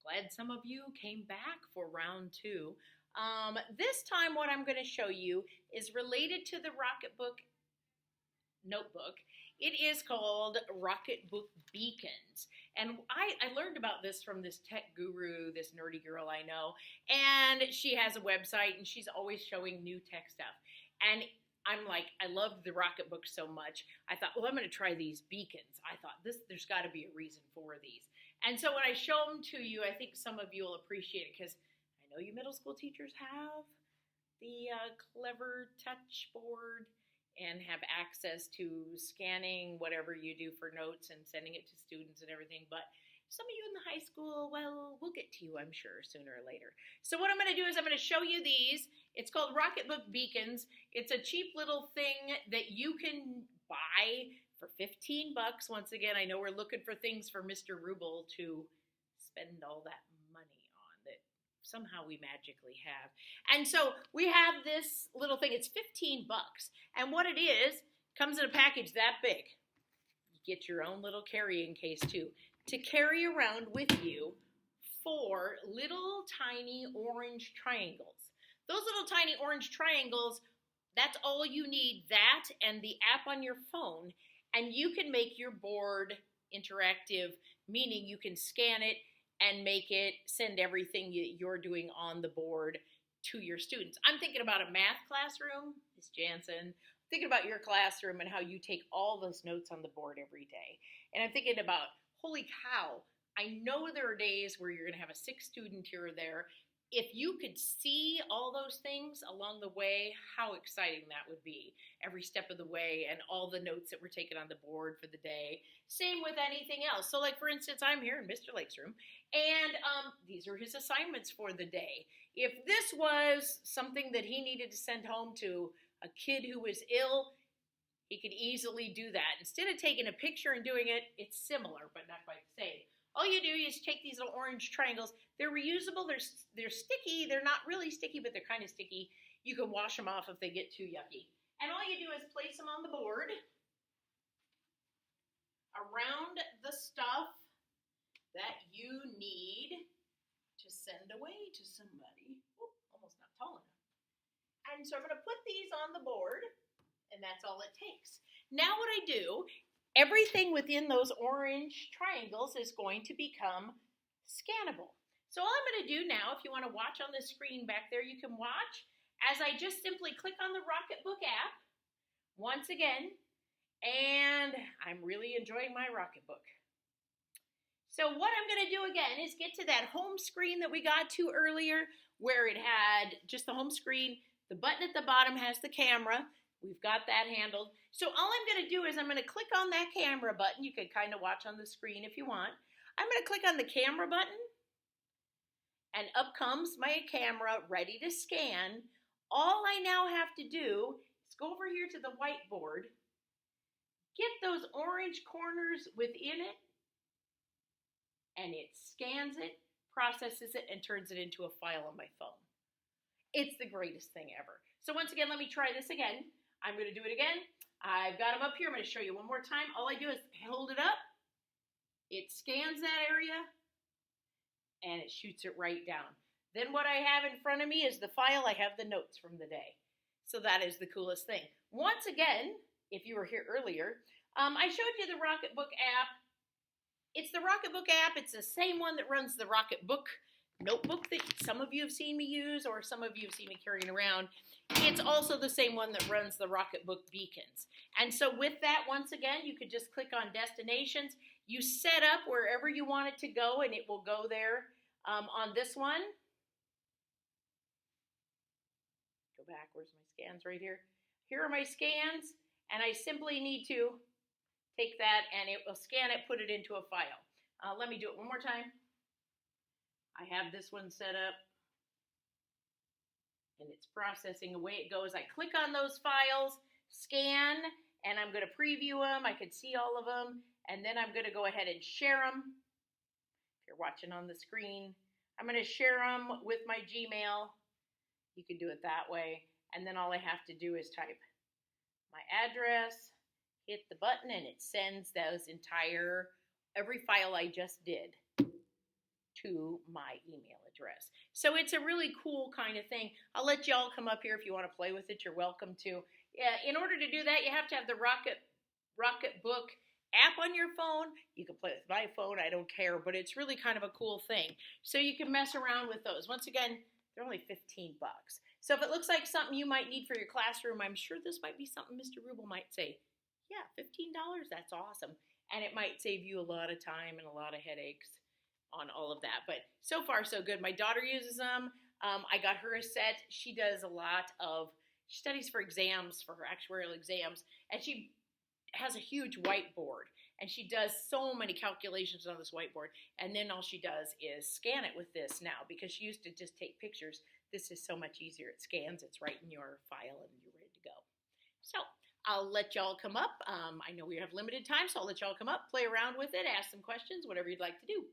Glad some of you came back for round two. This time, what I'm going to show you is related to the Rocketbook notebook. It is called Rocketbook Beacons. And I learned about this from this tech guru, this nerdy girl I know. And she has a website and she's always showing new tech stuff. And I'm like, I loved the Rocketbook so much. I thought, well, I'm going to try these beacons. I thought there's got to be a reason for these. And so when I show them to you, I think some of you will appreciate it because I know you middle school teachers have the clever touch board and have access to scanning whatever you do for notes and sending it to students and everything. But some of you in the high school, well, we'll get to you, I'm sure, sooner or later. So what I'm going to do is I'm going to show you these. It's called Rocketbook Beacons. It's a cheap little thing that you can buy for 15 bucks. Once again, I know we're looking for things for Mr. Ruble to spend all that money on that somehow we magically have. And so we have this little thing. It's 15 bucks. And what it is, comes in a package that big. You get your own little carrying case too, to carry around with you 4 little tiny orange triangles. Those little tiny orange triangles, that's all you need, that and the app on your phone, and you can make your board interactive, meaning you can scan it and make it send everything you're doing on the board to your students. I'm thinking about a math classroom, Ms. Jansen. I'm thinking about your classroom and how you take all those notes on the board every day. And I'm thinking about, holy cow, I know there are days where you're going to have a sick student here or there. If you could see all those things along the way, how exciting that would be every step of the way and all the notes that were taken on the board for the day. Same with anything else. So like, for instance, I'm here in Mr. Lake's room and these are his assignments for the day. If this was something that he needed to send home to a kid who was ill, he could easily do that. Instead of taking a picture and doing it, it's similar, but not quite the same. All you do is take these little orange triangles. They're reusable. They're sticky. They're not really sticky, but they're kind of sticky. You can wash them off if they get too yucky. And all you do is place them on the board around the stuff that you need to send away to somebody. Ooh, almost not tall enough. And so I'm going to put these on the board, and that's all it takes. Now what I do, everything within those orange triangles is going to become scannable. So all I'm going to do now, if you want to watch on the screen back there, you can watch as I just simply click on the Rocketbook app once again, and I'm really enjoying my Rocketbook. So what I'm going to do again is get to that home screen that we got to earlier where it had just the home screen. The button at the bottom has the camera. We've got that handled. So all I'm going to do is I'm going to click on that camera button. You can kind of watch on the screen if you want. I'm going to click on the camera button, and up comes my camera ready to scan. All I now have to do is go over here to the whiteboard, get those orange corners within it, and it scans it, processes it, and turns it into a file on my phone. It's the greatest thing ever. So once again, let me try this again. I'm going to do it again. I've got them up here. I'm going to show you one more time. All I do is hold it up. It scans that area, and it shoots it right down. Then what I have in front of me is the file. I have the notes from the day. So that is the coolest thing. Once again, if you were here earlier, I showed you the Rocketbook app. It's the Rocketbook app. It's the same one that runs the Rocketbook notebook that some of you have seen me use or some of you have seen me carrying around. It's also the same one that runs the Rocketbook Beacons. And so with that, once again, you could just click on Destinations. You set up wherever you want it to go, and it will go there. On this one, go back, where's my scans right here? Here are my scans, and I simply need to take that, and it will scan it, put it into a file. Let me do it one more time. I have this one set up, and it's processing. Away it goes. I click on those files, scan, and I'm going to preview them. I can see all of them, and then I'm going to go ahead and share them. If you're watching on the screen, I'm going to share them with my Gmail. You can do it that way, and then all I have to do is type my address, hit the button, and it sends those every file I just did to my email address. So it's a really cool kind of thing. I'll let y'all come up here if you want to play with it. You're welcome to. In order to do that, you have to have the Rocketbook app on your phone. You can play with my phone, I don't care, but it's really kind of a cool thing. So you can mess around with those. Once again, they're only 15 bucks. So if it looks like something you might need for your classroom, I'm sure this might be something Mr. Rubel might say, yeah, $15, that's awesome. And it might save you a lot of time and a lot of headaches on all of that. But so far, so good. My daughter uses them. I got her a set. She does a lot of, she studies for exams, for her actuarial exams, and she has a huge whiteboard. And she does so many calculations on this whiteboard. And then all she does is scan it with this now, because she used to just take pictures. This is so much easier. It scans, it's right in your file, and you're ready to go. So I'll let y'all come up. I know we have limited time, so I'll let y'all come up, play around with it, ask some questions, whatever you'd like to do.